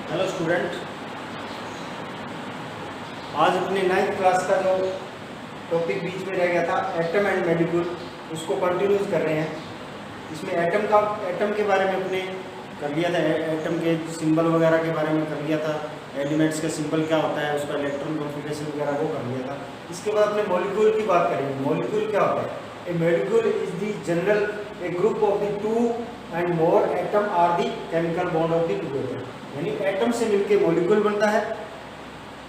Hello student, आज अपने 9th class का जो टॉपिक बीच में रह गया था एटम एंड मॉलिक्यूल, उसको कंटिन्यूज कर रहे हैं। इसमें एटम के बारे में अपने कर लिया था, एटम के सिंबल वगैरह के बारे में कर लिया था, एलिमेंट्स का सिंबल क्या होता है, उसका इलेक्ट्रॉन कॉन्फिगरेशन वगैरह वो कर लिया था। इसके बाद अपने मॉलिक्यूल की बात करेंगे। मॉलिक्यूल क्या होता है? A molecule is the general a group of the two and more atom are the chemical bond of the together, यानी एटम से मिलके मॉलिक्यूल बनता है।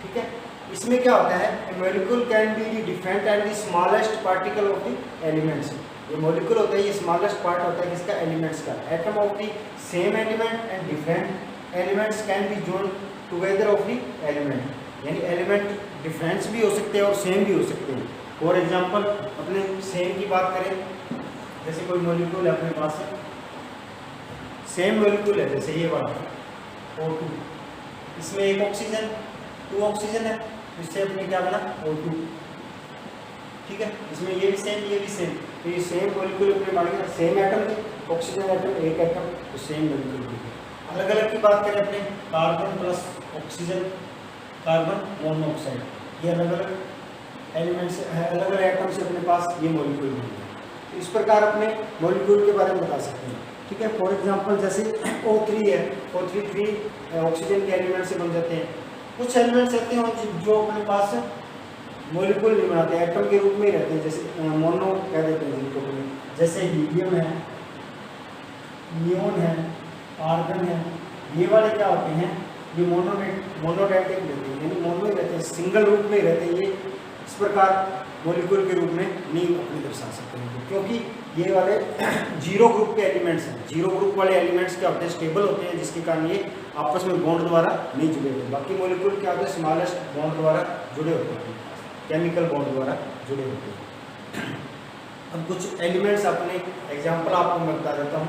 ठीक है, इसमें क्या होता है? A molecule can be the different and the smallest particle of the elements. ये मॉलिक्यूल होता है, ये स्मॉलेस्ट पार्ट होता है किसका? एलिमेंट्स का। Atom of the same element and different elements can be join together of the element, यानी element difference भी हो सकते हैं और सेम भी हो सकते हैं। फॉर एग्जांपल अपने सेम की बात करें, जैसे कोई मॉलिक्यूल है अपने पास है, सेम मॉलिक्यूल है, जैसे ये वाला O2, इसमें एक ऑक्सीजन 2 ऑक्सीजन है, इससे अपने क्या बना? O2। ठीक है, इसमें ये भी सेम, ये भी सेम, तो ये सेम मॉलिक्यूल अपने मान लिया, सेम एटम थे, ऑक्सीजन एटम एक एटम, तो सेम मॉलिक्यूल भी। अलग अलग की बात करें अपने, carbon plus oxygen, carbon monoxide, ये अलग अलग एलिमेंट्स है, अलग अलग एटम से अपने पास ये मॉलिक्यूल भी है। तो इस प्रकार अपने मॉलिक्यूल के बारे में बता सकते हैं। ठीक है, फॉर एग्जांपल जैसे O3 है, O3 3 ऑक्सीजन के एलिमेंट से बन जाते हैं। कुछ एलिमेंट्स रहते हैं जो अपने पास मॉलिक्यूल नहीं बनाते, एटम के रूप में ही रहते हैं, जैसे मोनो कह देते हैं जिनको, जैसे हीलियम है, नियोन है, आर्गन है, ये वाले क्या होते हैं? ये मोनोडाइटिक रहते हैं, यानी मोनो ही रहते हैं, सिंगल रूप में ही रहते हैं। ये इस प्रकार मॉलिक्यूल के रूप में नहीं अपने दर्शा सकते हैं, क्योंकि ये वाले जीरो ग्रुप के एलिमेंट्स हैं। जीरो ग्रुप वाले एलिमेंट्स क्या होते हैं? स्टेबल होते हैं, जिसके कारण ये आपस में बॉन्ड द्वारा नहीं जुड़े होते। बाकी मॉलिक्यूल क्या होते हैं? स्मॉलेस्ट बॉन्ड द्वारा जुड़े होते हैं, केमिकल बॉन्ड द्वारा जुड़े होते हैं। अब कुछ एलिमेंट्स अपने एग्जाम्पल आपको मैं बता देता हूँ,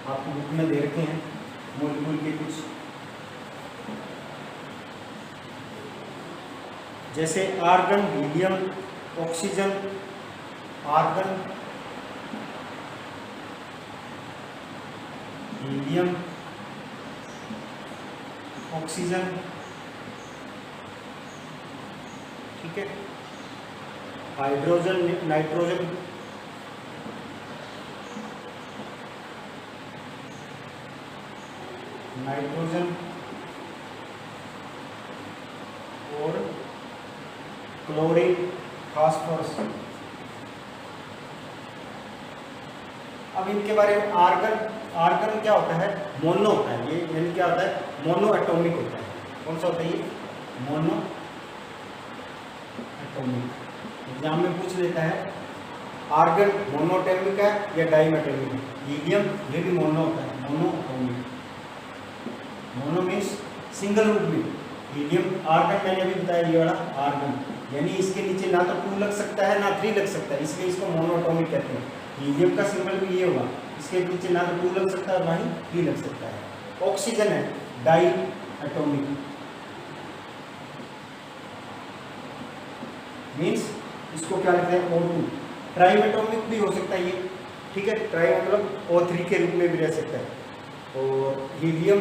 आपको बुक में दे रखे हैं मॉलिक्यूल के कुछ, जैसे argon, helium, oxygen, argon, helium, oxygen. ठीक है, हाइड्रोजन, नाइट्रोजन, और क्लोरीन, फास्फोरस। अब इनके बारे में आर्गन क्या होता है? मोनो होता है ये, यानी क्या होता है? मोनो एटॉमिक होता है। कौन सा होता है ये? Mono atomic. एग्जाम में पूछ लेता है आर्गन मोनोएटॉमिक है या डाइमेटॉमिक है। हीलियम ये भी मोनो होता है, mono atomic. Mono means single रूप में। हीलियम, आर्गन मैंने अभी बताया, ये वाला आर्गन, यानी इसके नीचे ना तो 2 लग सकता है ना 3 लग सकता है, इसलिए इसको मोनोएटॉमिक कहते हैं। हीलियम का सिंबल भी ये होगा, इसके नीचे ना तो 2 लग सकता है ना ही 3 लग सकता है। ऑक्सीजन है डाई एटॉमिक, मीन्स इसको क्या लिखते हैं? O2। ट्राइमेटॉमिक भी हो सकता है ये। ठीक है, ट्राई मतलब O3 के रूप में भी रह सकता है। और हीलियम,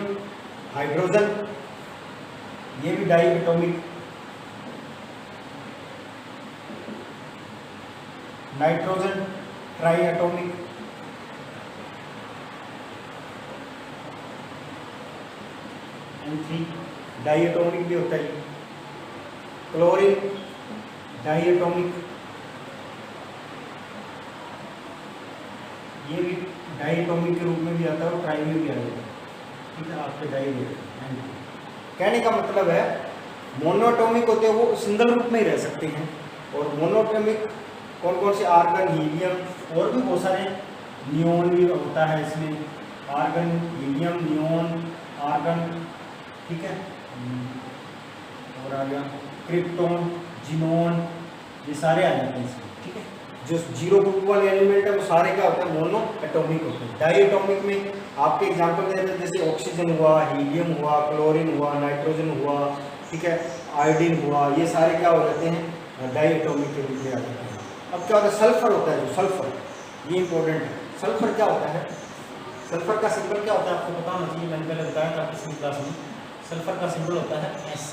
हाइड्रोजन, ये भी diatomic. Nitrogen triatomic. N3 diatomic भी होता है। क्लोरीन डाई एटॉमिक, ये भी डाई एटॉमिक के रूप में भी आता है और ट्राई में भी आ जाता है। ठीक है, आपके डाई में कहने का मतलब है मोनोएटॉमिक होते हैं वो सिंगल रूप में ही रह सकते हैं। और मोनोएटॉमिक कौन कौन से? आर्गन, हीलियम, और भी बहुत सारे, नियोन भी होता है इसमें, आर्गन, हीलियम, नियोन, आर्गन। ठीक है, और आ गया क्रिप्टॉन, जिनोन, ये सारे आ जाते हैं इसमें। ठीक है, जो जीरो ग्रुप वाले एलिमेंट है वो सारे क्या होते हैं? मोनो एटॉमिक होते हैं। डाई एटॉमिक में आपके एग्जांपल दे रहे हैं, जैसे ऑक्सीजन हुआ, हीलियम हुआ, क्लोरीन हुआ, नाइट्रोजन हुआ, ठीक है, आयोडीन हुआ, ये सारे क्या हो जाते हैं? डाई एटॉमिक के रूप में आ जाते हैं। अब क्या होता है? सल्फर होता है, जो सल्फर, ये इंपॉर्टेंट है। सल्फर क्या होता है? सल्फर का सिंबल क्या होता है आपको पता होना चाहिए, मैंने पहले बताया था पिछली क्लास में। सल्फर का सिंबल होता है एस।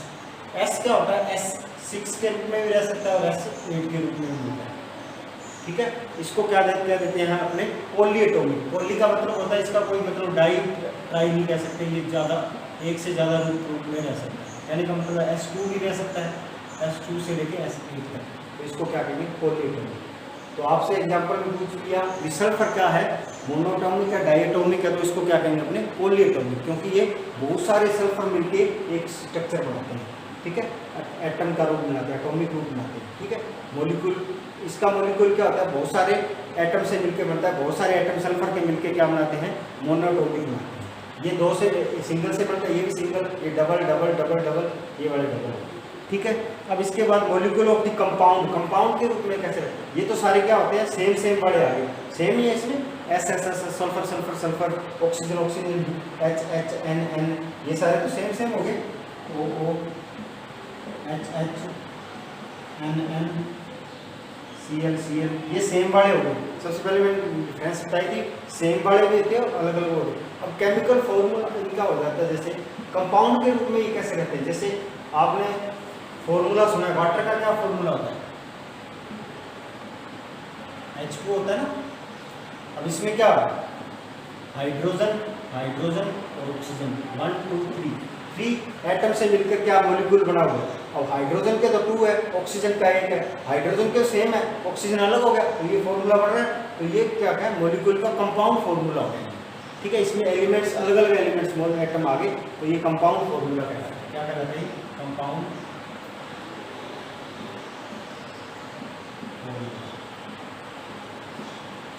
एस क्या होता है, एस 6 के रूप में भी रह सकता है और एस 8 के रूप में भी होता है, ठीक है। इसको क्या देते हैं अपने पॉलीएटॉमिक। पॉली का मतलब होता है इसका कोई मतलब डाई ट्राई नहीं कह सकते, ये ज़्यादा एक से ज़्यादा रूप में रह सकता है, यानी का मतलब S2 भी रह सकता है, S2 से लेके S8 तक, तो इसको क्या कहेंगे पॉलीएटॉमिक। तो आपसे एग्जांपल में पूछ लिया सल्फर क्या है, मोनोएटॉमिक या डायएटॉमिक है, तो इसको क्या कहेंगे अपने पॉलीएटॉमिक, क्योंकि ये बहुत सारे सल्फर मिलके एक स्ट्रक्चर बनाते हैं, ठीक है, एटम का रूप बनाते हैं, एटॉमिक रूप बनाते हैं, ठीक है। मॉलिक्यूल, इसका मॉलिक्यूल क्या होता है, बहुत सारे एटम से मिलकर बनता है, बहुत सारे एटम सल्फर के मिलकर क्या बनाते हैं, मोनोएटॉमिक बनाते हैं। ये 2 से सिंगल से बनता है, ये भी सिंगल, ये डबल डबल डबल डबल, ये वाले डबल, ठीक है। अब इसके बाद molecule of the compound, compound के रूप में कैसे रहते हैं, ये तो सारे क्या होते हैं सेम वाले आ गए, सेम ही है इसमें, S S S sulphur sulphur sulphur, oxygen oxygen, H H N N, ये सारे तो सेम हो गए, O O H H N N, C L, ये सेम वाले हो गए। सबसे पहले मैंने डिफरेंस बताई थी, सेम वाले भी होते हैं और अलग अलग हो गए। अब केमिकल फॉर्मूला इनका हो जाता है, जैसे कंपाउंड के रूप में ये कैसे रहते हैं, जैसे आपने फॉर्मूला सुना है, वाटर का क्या फॉर्मूला होता है, H2 होता है ना। अब इसमें क्या हाइड्रोजन, हाइड्रोजन और ऑक्सीजन, 1 2 3 एटम से मिलकर क्या मॉलिक्यूल बना हुआ है। अब हाइड्रोजन के तो 2 है, ऑक्सीजन का 1 है, हाइड्रोजन के सेम है, ऑक्सीजन अलग हो गया, तो ये फॉर्मूला बन रहा है, तो ये क्या है मॉलिक्यूल का कंपाउंड फॉर्मूला हो गया, ठीक है। इसमें एलिमेंट्स अलग अलग एलिमेंट्स मोल एटम आ गए, तो ये कंपाउंड फॉर्मूला कहलाता है। क्या कहलाता है, कंपाउंड,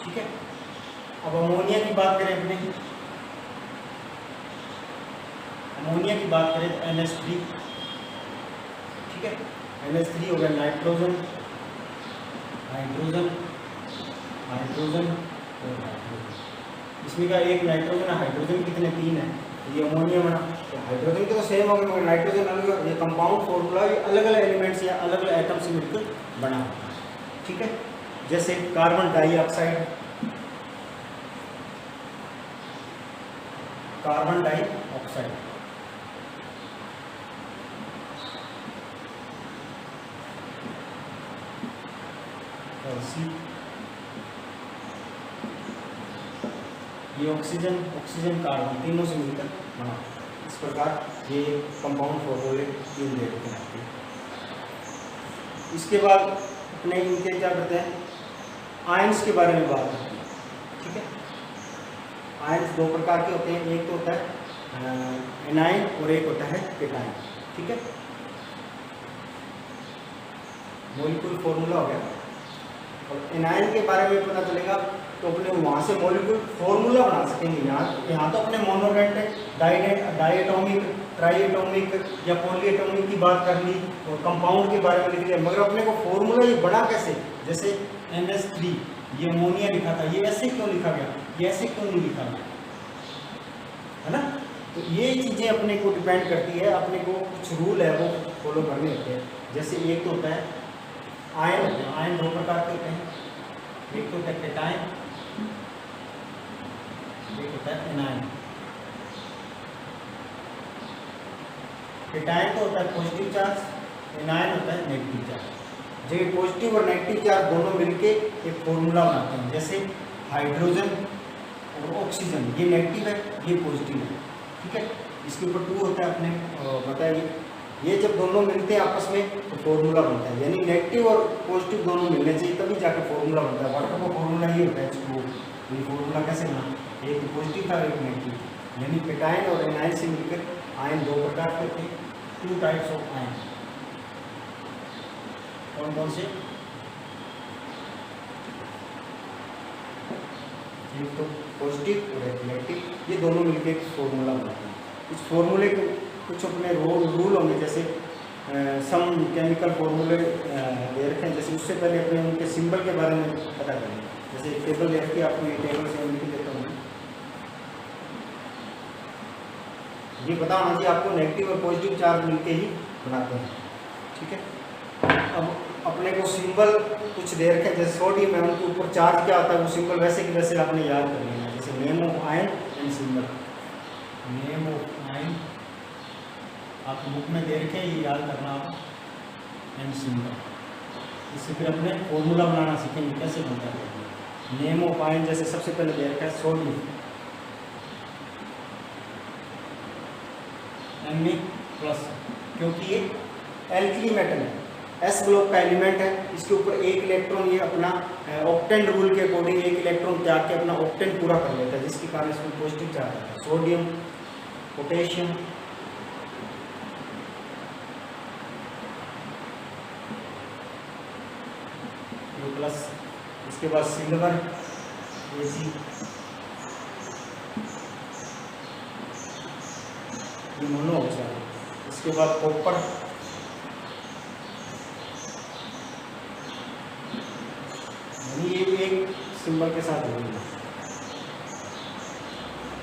ठीक है। अब अमोनिया की बात करें अपने, अमोनिया की बात करें तो NH3, ठीक है, NH3 हो गया, नाइट्रोजन, हाइड्रोजन, हाइड्रोजन और हाइड्रोजन। इसमें का एक नाइट्रोजन, हाइड्रोजन कितने 3 है, ये अमोनिया बना। तो हाइड्रोजन के तो सेम हो गए मगर नाइट्रोजन अलग, ये कंपाउंड फॉर्मूला ये अलग अलग एलिमेंट्स या अलग अलग एटम से मिलकर बना होता है, ठीक है। जैसे कार्बन डाइऑक्साइड, कार्बन डाइऑक्साइड, ये ऑक्सीजन, ऑक्सीजन कार्बन, तीनों से मिलकर बना। इस प्रकार ये कंपाउंड फॉर्मूले 3 दे रखे हैं। इसके बाद अपने इनके क्या करते हैं, आयंस के बारे में बात करते हैं, ठीक है। आयंस 2 प्रकार के होते हैं, एक तो होता है एनाइन और एक होता है केटाइन, ठीक है। मॉलिक्यूल फॉर्मूला हो गया, और एनाइन के बारे में पता चलेगा तो अपने वहाँ से मॉलिक्यूल फॉर्मूला बना सकेंगे। यहाँ तो अपने मोनोडेंट, डाइएटॉमिक, ट्राइएटॉमिक या पॉलीएटॉमिक की बात कर ली और कंपाउंड के बारे में लिख लिया, मगर अपने को फॉर्मूला ये बना कैसे, जैसे NH3 ये अमोनिया लिखा था, ये ऐसे क्यों लिखा गया, ये ऐसे क्यों नहीं लिखा गया, है ना। तो ये चीज़ें अपने को डिपेंड करती है, अपने को कुछ रूल है वो फॉलो करने होते हैं। जैसे एक तो होता है आयन, आयन 2 प्रकार के होते हैं, एक तो होता है केटाइन, एक होता है एनाइन। केटाइन तो होता है पॉजिटिव चार्ज, एनाइन होता है नेगेटिव चार्ज। जो पॉजिटिव और नेगेटिव चार्ज दोनों मिलके एक फॉर्मूला बनाते हैं, जैसे हाइड्रोजन और ऑक्सीजन, ये नेगेटिव है, ये पॉजिटिव है, ठीक है। इसके ऊपर 2 होता है, अपने बताइए, ये जब दोनों मिलते हैं आपस में तो फॉर्मूला बनता है, यानी नेगेटिव और पॉजिटिव दोनों मिलने चाहिए तभी जाकर फॉर्मूला बनता है। वाटर का फॉर्मूला ये होता है H2O। ये फॉर्मूला कैसे बना, एक पॉजिटिव था एक नेगेटिव, यानी केटाइन और एनाइन से मिलकर आयन 2 प्रकार के होते हैं, 2 टाइप्स ऑफ आयन। कौन कौन से, एक तो पॉजिटिव और एक नेगेटिव, ये दोनों मिलकर एक फॉर्मूला बनाते हैं। इस फॉर्मूले के कुछ अपने रूल होंगे, जैसे सम केमिकल फॉर्मूले दे रखे हैं, जैसे उससे पहले अपने उनके सिंबल के बारे में पता करें। जैसे एक टेबल दे रखी है आपको, ये टेबल से लिख देता हूँ, ये पता होना चाहिए आपको नेगेटिव और पॉजिटिव चार्ज मिलके ही बनाते हैं, ठीक है। अब अपने को सिंबल कुछ दे रखे हैं, जैसे सोडियम है उनके ऊपर चार्ज क्या होता है, वो सिंबल वैसे कि वैसे आपने याद कर लेना। जैसे name of ion and symbol. Name of ion आपको बुक में दे रखे, ये याद करना आप, एंड सिंबल। इससे फिर अपने फॉर्मूला बनाना सीखेंगे कैसे बनता है। नेम ऑफ आयन जैसे सबसे पहले दे रखा है सोडियम Na+, क्योंकि ये एल्कली मेटल है, एस ब्लॉक का एलिमेंट है, इसके ऊपर एक इलेक्ट्रॉन ये अपना ऑक्टेन रूल के अकॉर्डिंग एक इलेक्ट्रॉन त्याग के अपना ऑक्टेन पूरा कर लेता है, जिसके कारण इसमें पॉजिटिव चार्ज आता है। सोडियम, पोटेशियम, प्लस, इसके बाद सिल्वर Ag, ये मोनो हो जाएगा। इसके बाद कॉपर, ये भी एक सिंबल के साथ होंगे,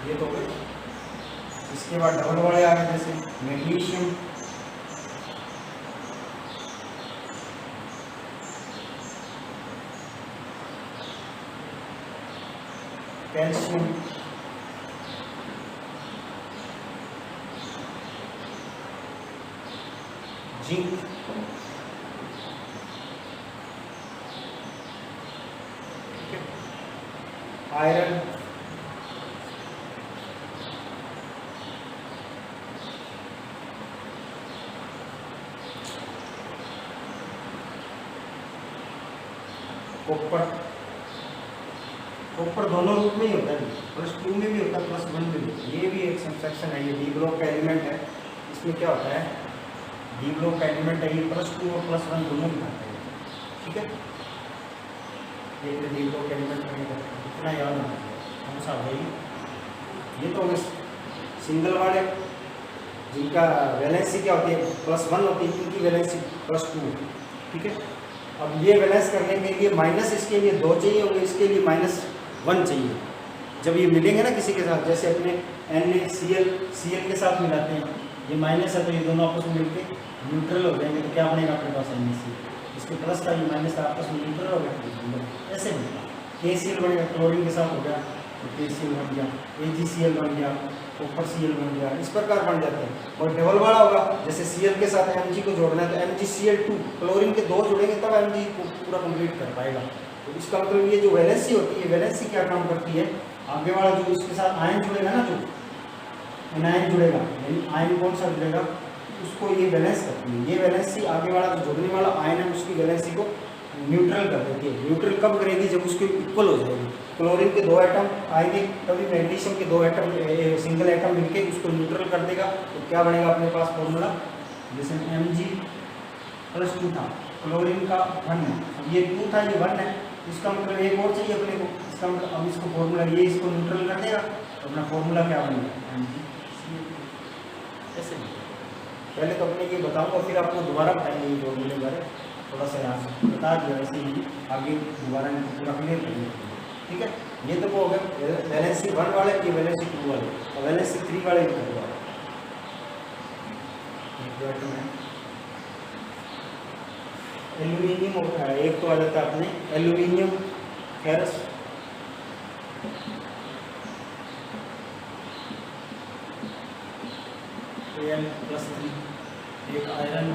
ये तो गए। इसके बाद डबल वाले आ गए जैसे magnesium, calcium, zinc, iron, copper. Copper दोनों रूप में ही होता है, +2 में भी होता है, +1 में भी। ये भी एक सबसेक्शन है, ये डी ब्लॉक का एलिमेंट है। इसमें क्या होता है, डी ब्लॉक का एलिमेंट है, ये +2 और +1 दोनों दिखाता है, ठीक है। ये डी ब्लॉक एलिमेंट का इतना याद ना कौन सा है ये तो सिंगल वाले जिनका वैलेंसी क्या होती है, +1 होती है, इनकी वैलेंसी +2, ठीक है। अब ये बैलेंस करने के लिए माइनस इसके लिए 2 चाहिए होंगे, इसके लिए -1 चाहिए। जब ये मिलेंगे ना किसी के साथ, जैसे अपने NaCl के साथ मिलाते हैं, ये माइनस है तो ये दोनों आपस में मिलकर न्यूट्रल हो जाएंगे, तो क्या बनेगा अपने पास NaCl, इसके प्लस का ये माइनस का आपस में न्यूट्रल हो गया, ऐसे बनेगा। KCl बनेगा, क्लोरीन के साथ हो गया तो KCl बन गया, AgCl बन गया, कॉपर Cl बन गया, इस प्रकार बन जाते हैं। और डबल वाला होगा, जैसे Cl के साथ Mg को जोड़ना है तो MgCl2, क्लोरीन के 2 जोड़ेंगे तब Mg को पूरा कंप्लीट कर पाएगा। तो इसका मतलब ये जो वैलेंसी होती है, वैलेंसी क्या काम करती है, आगे वाला जो इसके साथ आयन जुड़ेगा ना, जो एनायन जुड़ेगा, यानी आयन कौन सा जुड़ेगा, उसको ये बैलेंस करती है। ये वैलेंसी आगे वाला जो जुड़ने वाला आयन है उसकी वैलेंसी को न्यूट्रल कर देती है। न्यूट्रल कब करेगी, जब उसके इक्वल हो जाएगी। क्लोरीन के 2 एटम आएंगे तभी मैग्नीशियम के 2 एटम सिंगल एटम मिलके उसको न्यूट्रल कर देगा, तो क्या बनेगा अपने पास फॉर्मूला, जैसे Mg+2 था, क्लोरीन का 1 है, अब ये 2 था, ये 1 है, इसका मतलब एक और चाहिए अपने को, इसका मतलब अब इसको फॉर्मूला ये इसको न्यूट्रल कर देगा, तो अपना फॉर्मूला क्या बनेगा, ऐसे। पहले तो अपने ये बताऊंगा, फिर आपको दोबारा बताएंगे ये फॉर्मूले बारे, थोड़ा सा यहाँ से बता दिया, ऐसे ही आगे दोबारा पूरा क्लियर करेंगे, ठीक है। ये तो वो हो गया वैलेंसी 1 वाले, ये वैलेंसी 2 वाले, और वैलेंसी 3 वाले भी करवा एल्यूमिनियम होता है, एक तो आ जाता है अपने एल्यूमिनियम, फेरस, Al+3, एक आयरन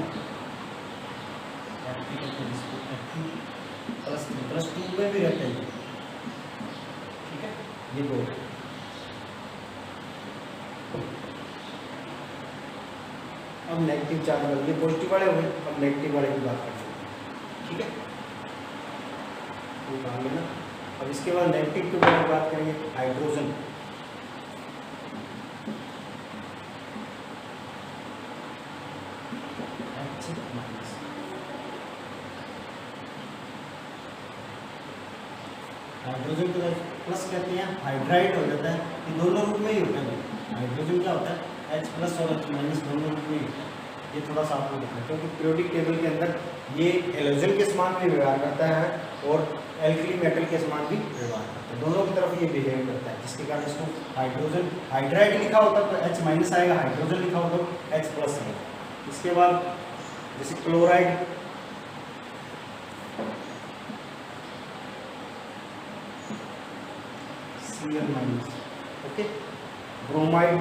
+2 में भी रहते हैं, ठीक है। ये 2 अब नेगेटिव चार्ज वाले, ये पॉजिटिव वाले हो गए, अब नेगेटिव वाले की बात करते हैं, ठीक है। तो कहा ना, अब इसके बाद नेगेटिव के बारे में बात करेंगे, हाइड्रोजन। हाइड्रोजन को प्लस कहते हैं, हाइड्राइड हो जाता है, ये दोनों रूप में ही होता है। हाइड्रोजन क्या होता है, H+ और H- दोनों रूप में ही होता है। ये थोड़ा सा आपको देखना है, क्योंकि पीरियोडिक टेबल के अंदर ये हेलोजन के समान भी व्यवहार करता है और एल्कली मेटल के समान भी व्यवहार करता है, दोनों की तरफ ये बिहेव करता है, जिसके कारण इसको हाइड्रोजन हाइड्राइड लिखा होता तो H- आएगा, हाइड्रोजन लिखा होता तो H+ आएगा। इसके बाद जैसे chloride, Cl-, okay. Bromide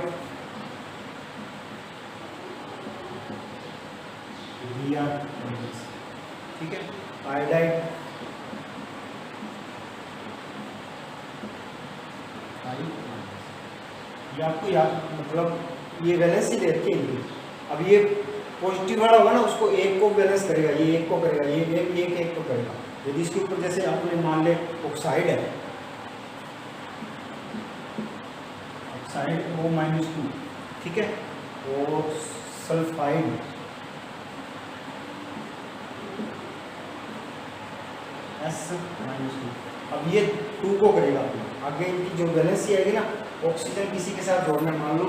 Br, ठीक है, आयोडाइड ये आपको याद, मतलब ये वैलेंस ही दे रखे हैं। अब ये पॉजिटिव वाला होगा ना, उसको एक को बैलेंस करेगा, ये एक को करेगा, ये एक को करेगा। यदि इसके ऊपर जैसे आपने मान ले ऑक्साइड है, ऑक्साइड O-2, ठीक है, और सल्फाइड S-2, अब ये 2 को करेगा। आगे इनकी जो वैलेंसी आएगी ना, ऑक्सीजन किसी के साथ जोड़ना, मान लो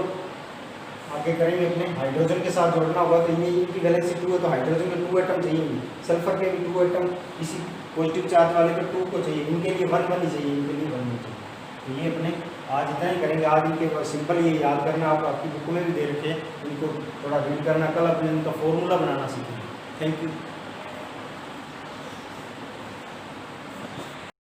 आगे करेंगे अपने हाइड्रोजन के साथ जोड़ना होगा, तो ये इनकी वैलेंसी 2 है, तो हाइड्रोजन के 2 एटम चाहिए, सल्फर के भी 2 एटम, इसी पॉजिटिव चार्ज वाले के 2 को चाहिए, इनके लिए 1 ही चाहिए, इनके लिए 1 नहीं चाहिए। तो ये अपने आज इतना ही करेंगे। आज इनके सिंपल ये याद करना, आप आपकी बुक में भी दे रखे हैं, इनको थोड़ा रीड करना, कल अपने इनका फॉर्मूला बनाना सीखेंगे। Thank you.